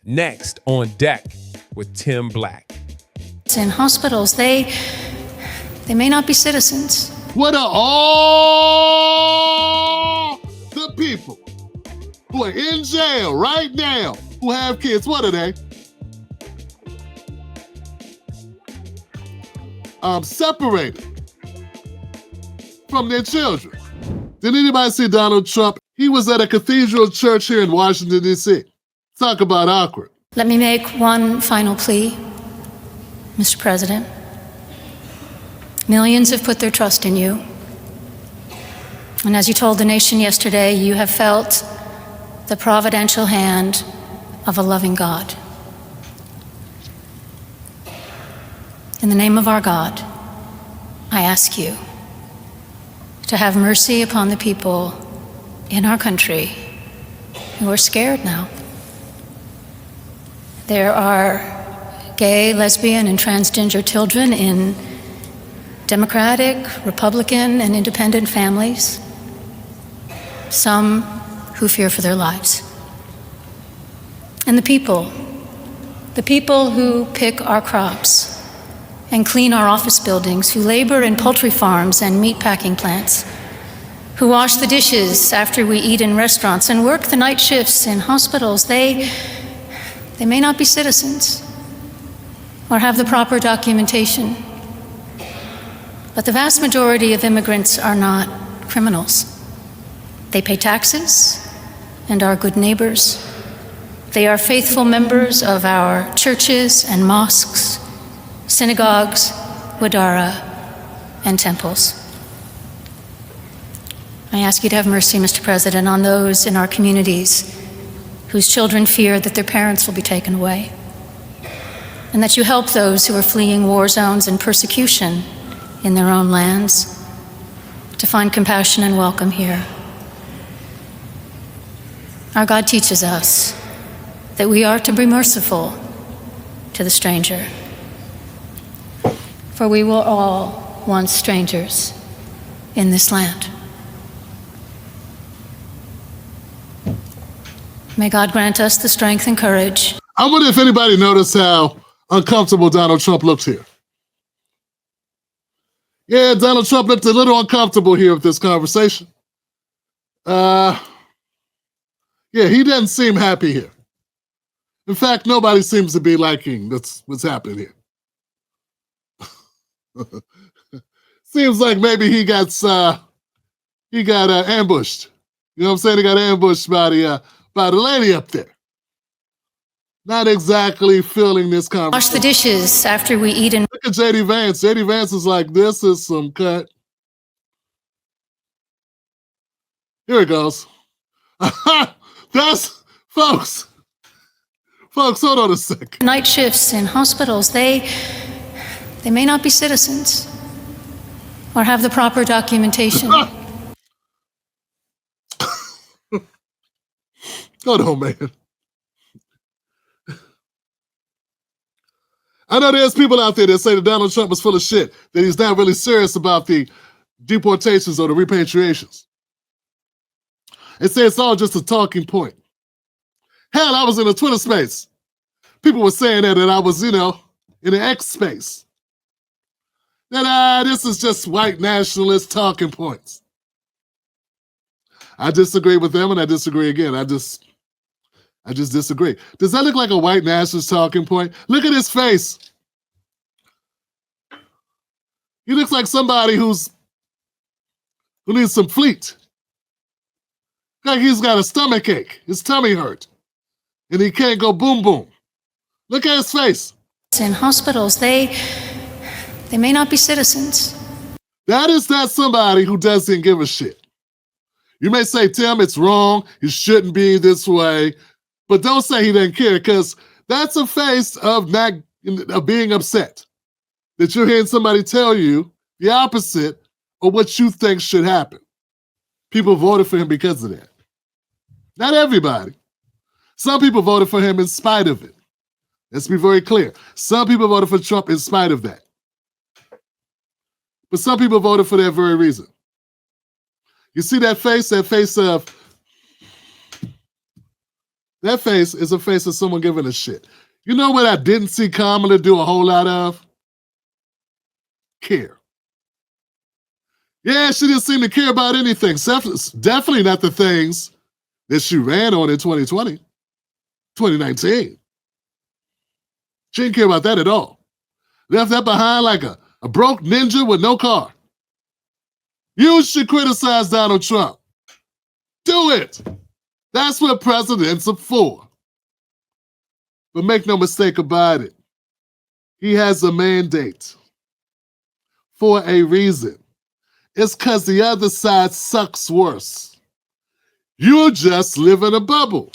Next on deck with Tim Black. In hospitals, they may not be citizens. What are all the people who are in jail right now who have kids? What are they? Separated from their children. Did anybody see Donald Trump? He was at a cathedral church here in Washington, D.C. Talk about awkward. Let me make one final plea, Mr. President. Millions have put their trust in you. And as you told the nation yesterday, you have felt the providential hand of a loving God. In the name of our God, I ask you to have mercy upon the people in our country who are scared now. There are gay, lesbian, and transgender children in Democratic, Republican, and independent families, some who fear for their lives. And the people who pick our crops and clean our office buildings, who labor in poultry farms and meat packing plants, who wash the dishes after we eat in restaurants and work the night shifts in hospitals, they may not be citizens or have the proper documentation. But the vast majority of immigrants are not criminals. They pay taxes and are good neighbors. They are faithful members of our churches and mosques, synagogues, wadara, and temples. I ask you to have mercy, Mr. President, on those in our communities whose children fear that their parents will be taken away, and that you help those who are fleeing war zones and persecution in their own lands to find compassion and welcome here. Our God teaches us that we are to be merciful to the stranger, for we were all once strangers in this land. May God grant us the strength and courage. I wonder if anybody noticed how uncomfortable Donald Trump looked here. Yeah, Donald Trump looked a little uncomfortable here with this conversation. Yeah, he doesn't seem happy here. In fact, nobody seems to be liking what's happening here. Seems like maybe he got ambushed. You know what I'm saying? He got ambushed by the lady up there. Not exactly feeling this conversation. Wash the dishes after we eat in. Look at J.D. Vance. J.D. Vance is like, this is some cut. Here it goes. That's, folks, hold on a second. Night shifts in hospitals, they may not be citizens or have the proper documentation. Hold on, man. I know there's people out there that say that Donald Trump is full of shit, that he's not really serious about the deportations or the repatriations. They say it's all just a talking point. Hell, I was in a Twitter space. People were saying that I was, in an X space. That this is just white nationalist talking points. I disagree with them, and I disagree again. I just disagree. Does that look like a white nationalist talking point? Look at his face. He looks like somebody who needs some fleet. Like he's got a stomach ache. His tummy hurt. And he can't go boom boom. Look at his face. In hospitals, they may not be citizens. That is not somebody who doesn't give a shit. You may say, Tim, it's wrong. It shouldn't be this way. But don't say he doesn't care, because that's a face of being upset. That you're hearing somebody tell you the opposite of what you think should happen. People voted for him because of that. Not everybody. Some people voted for him in spite of it. Let's be very clear. Some people voted for Trump in spite of that. But some people voted for that very reason. You see that face of That face is a face of someone giving a shit. You know what I didn't see Kamala do a whole lot of? Care. Yeah, she didn't seem to care about anything. Definitely not the things that she ran on in 2020, 2019. She didn't care about that at all. Left that behind like a broke ninja with no car. You should criticize Donald Trump. Do it. That's what presidents are for. But make no mistake about it. He has a mandate for a reason. It's because the other side sucks worse. You just live in a bubble.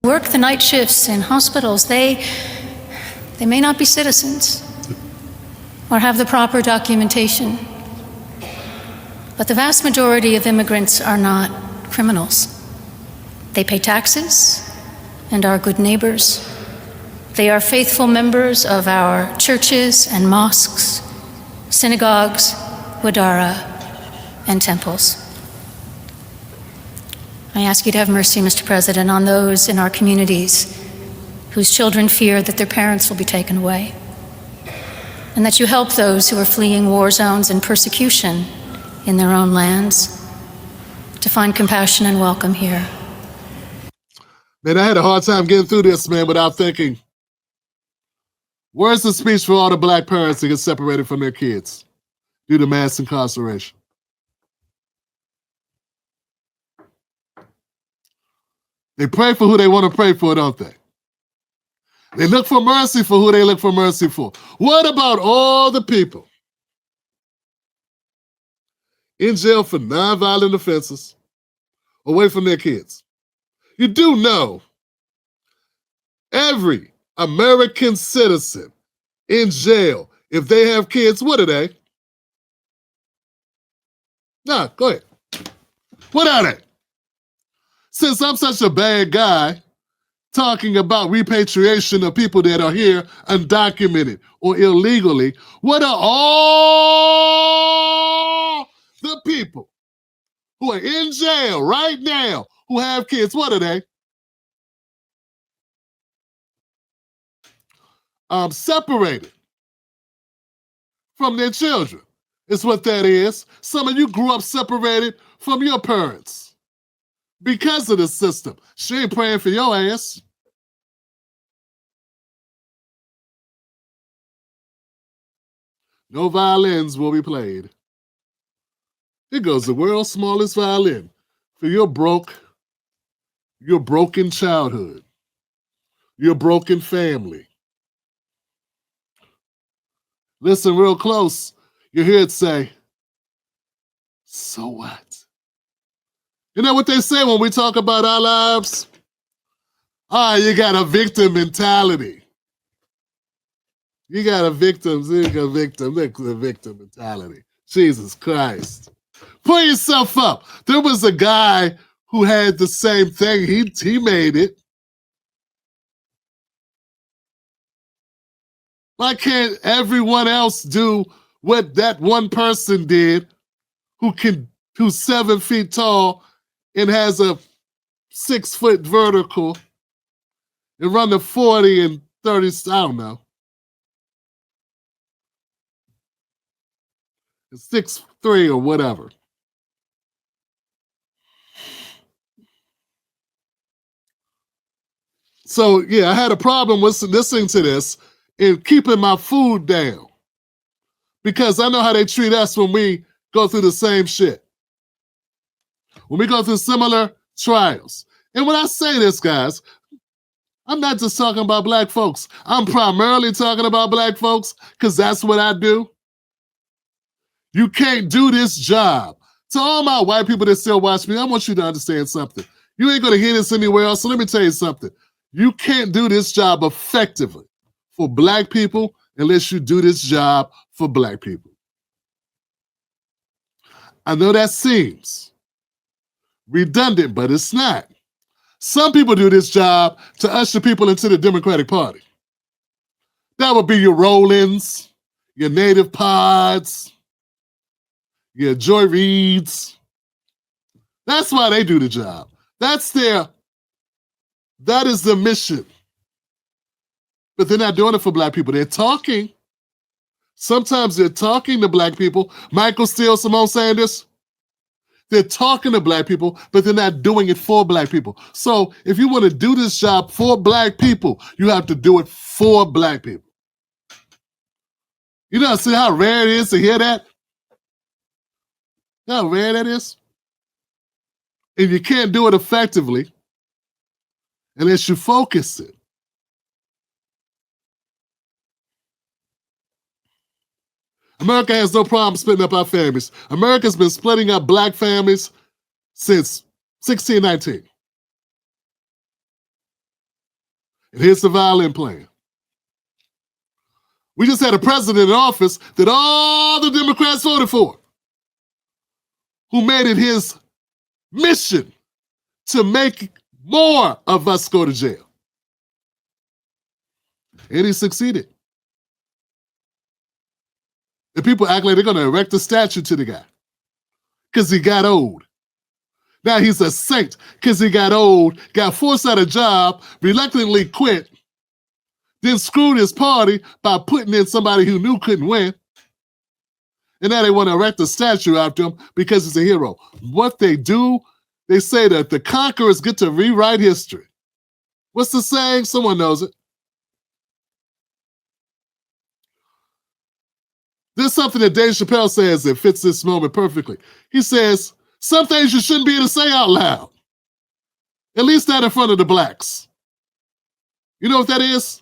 Work the night shifts in hospitals. They may not be citizens or have the proper documentation, but the vast majority of immigrants are not criminals. They pay taxes and are good neighbors. They are faithful members of our churches and mosques, synagogues, wadara, and temples. I ask you to have mercy, Mr. President, on those in our communities whose children fear that their parents will be taken away, and that you help those who are fleeing war zones and persecution in their own lands to find compassion and welcome here. Man, I had a hard time getting through this, man, without thinking, where's the speech for all the black parents that get separated from their kids due to mass incarceration? They pray for who they want to pray for, don't they? They look for mercy for who they look for mercy for. What about all the people in jail for nonviolent offenses away from their kids? You do know every American citizen in jail, if they have kids, what are they? Nah, go ahead. What are they? Since I'm such a bad guy talking about repatriation of people that are here undocumented or illegally, what are all the people who are in jail right now who have kids? What are they? Separated from their children is what that is. Some of you grew up separated from your parents because of the system. She ain't praying for your ass. No violins will be played. Here goes the world's smallest violin for your broken childhood, your broken family. Listen real close. You hear it say, so what? You know what they say when we talk about our lives? You got a victim mentality. You got a victim mentality. Jesus Christ. Pull yourself up. There was a guy who had the same thing. He made it. Why can't everyone else do what that one person did who's 7 feet tall and has a 6 foot vertical and run the 40 and 30, I don't know. 6'3" or whatever. So yeah, I had a problem with listening to this and keeping my food down because I know how they treat us when we go through the same shit. When we go through similar trials. And when I say this, guys, I'm not just talking about black folks. I'm primarily talking about black folks because that's what I do. You can't do this job. To all my white people that still watch me, I want you to understand something. You ain't going to hear this anywhere else, so let me tell you something. You can't do this job effectively for black people unless you do this job for black people. I know that seems redundant, but it's not. Some people do this job to usher people into the Democratic Party. That would be your Rollins, your Native Pods, your Joy Reids. That's why they do the job. That's their That is the mission. But they're not doing it for black people. They're talking. Sometimes they're talking to black people. Michael Steele, Simone Sanders. They're talking to black people, but they're not doing it for black people. So if you want to do this job for black people, you have to do it for black people. You know, see how rare it is to hear that? You know how rare that is? And you can't do it effectively unless you focus it. America has no problem splitting up our families. America's been splitting up black families since 1619. And here's the violin playing. We just had a president in office that all the Democrats voted for, who made it his mission to make more of us go to jail. And he succeeded. And people act like they're going to erect a statue to the guy because he got old. Now he's a saint because he got old, got forced out of job, reluctantly quit, then screwed his party by putting in somebody who knew couldn't win. And now they want to erect a statue after him because he's a hero. What they do, they say that the conquerors get to rewrite history. What's the saying? Someone knows it. There's something that Dave Chappelle says that fits this moment perfectly. He says, some things you shouldn't be able to say out loud. At least not in front of the blacks. You know what that is?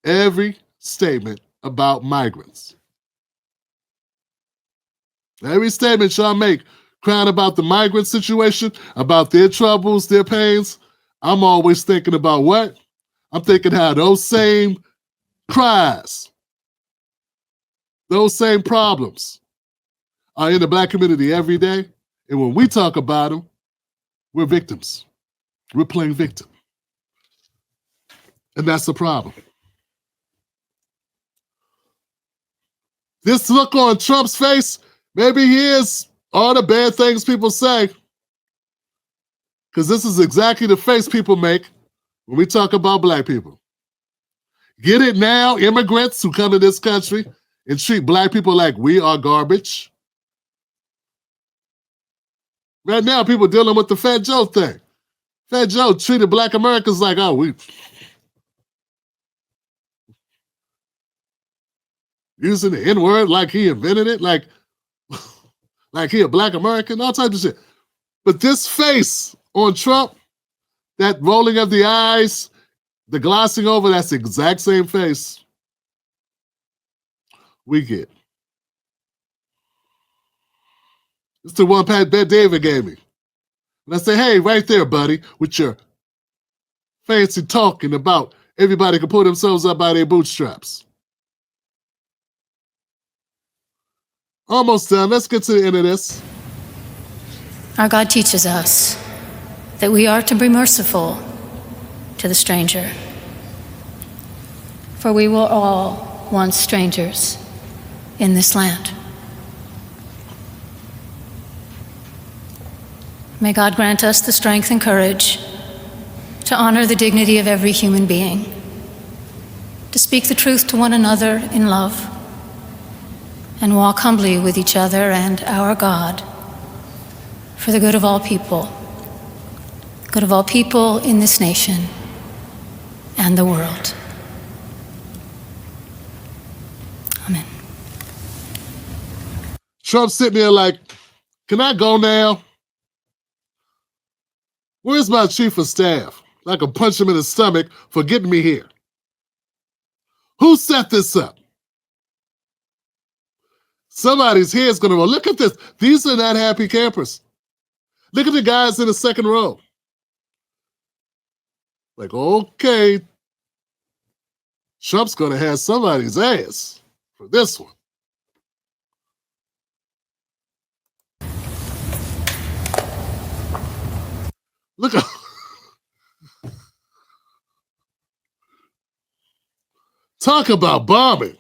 Every statement about migrants. Every statement y'all make crying about the migrant situation, about their troubles, their pains, I'm always thinking about what? I'm thinking how those same cries, those same problems are in the black community every day. And when we talk about them, we're victims. We're playing victim. And that's the problem. This look on Trump's face, maybe he hears all the bad things people say. Because this is exactly the face people make when we talk about black people. Get it now, immigrants who come to this country and treat black people like we are garbage. Right now, people dealing with the Fat Joe thing. Fat Joe treated black Americans like, oh, we using the N-word like he invented it, like he a black American, all types of shit. But this face on Trump, that rolling of the eyes, the glossing over, that's the exact same face we get. It's the one Pat Bet David gave me. And I say, hey, right there, buddy, with your fancy talking about everybody can pull themselves up by their bootstraps. Almost done. Let's get to the end of this. Our God teaches us that we are to be merciful to the stranger, for we were all once strangers in this land. May God grant us the strength and courage to honor the dignity of every human being, to speak the truth to one another in love, and walk humbly with each other and our God for the good of all people in this nation and the world. Amen. Trump's sitting there like, can I go now? Where's my chief of staff? I can punch him in the stomach for getting me here. Who set this up? Somebody's here is going to go, look at this. These are not happy campers. Look at the guys in the second row. Like, okay, Trump's going to have somebody's ass for this one. Look at talk about bombing.